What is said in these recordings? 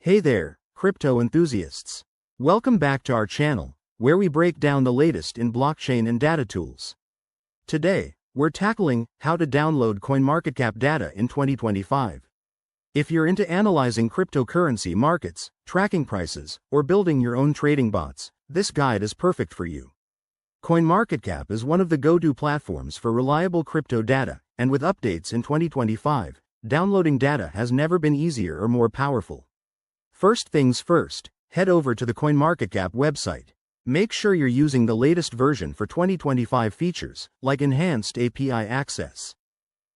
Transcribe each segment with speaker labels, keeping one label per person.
Speaker 1: Hey there, crypto enthusiasts. Welcome back to our channel, where we break down the latest in blockchain and data tools. Today, we're tackling how to download Coinmarketcap data in 2025. If you're into analyzing cryptocurrency markets, tracking prices, or building your own trading bots, this guide is perfect for you. Coinmarketcap is one of the go-to platforms for reliable crypto data, and with updates in 2025, downloading data has never been easier or more powerful. First things first, head over to the Coinmarketcap website. Make sure you're using the latest version for 2025 features, like enhanced API access.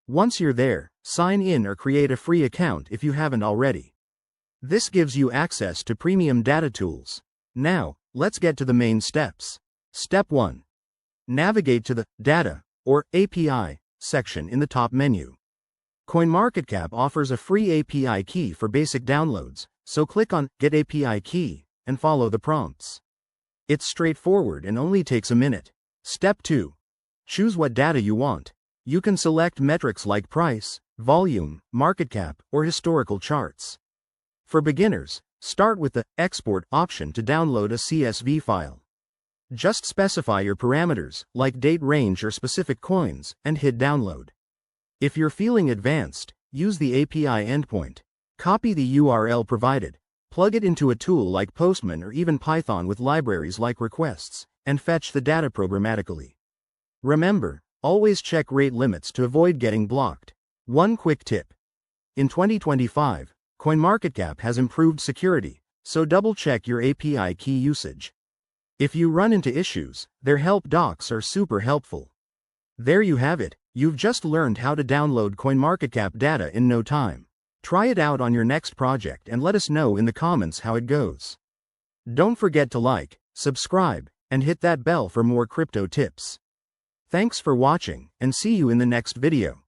Speaker 1: Once you're there, sign in or create a free account if you haven't already. This gives you access to premium data tools. Now, let's get to the main steps. Step 1. Navigate to the Data, or API, section in the top menu. Coinmarketcap offers a free API key for basic downloads, so click on Get API Key and follow the prompts. It's straightforward and only takes a minute. Step 2. Choose what data you want. You can select metrics like price, volume, market cap, or historical charts. For beginners, start with the Export option to download a CSV file. Just specify your parameters, like date range or specific coins, and hit download. If you're feeling advanced, use the API endpoint. Copy the URL provided, plug it into a tool like Postman or even Python with libraries like requests, and fetch the data programmatically. Remember, always check rate limits to avoid getting blocked. One quick tip. In 2025, Coinmarketcap has improved security, so double-check your API key usage. If you run into issues, their help docs are super helpful. There you have it, you've just learned how to download Coinmarketcap data in no time. Try it out on your next project and let us know in the comments how it goes. Don't forget to like, subscribe, and hit that bell for more crypto tips. Thanks for watching, and see you in the next video.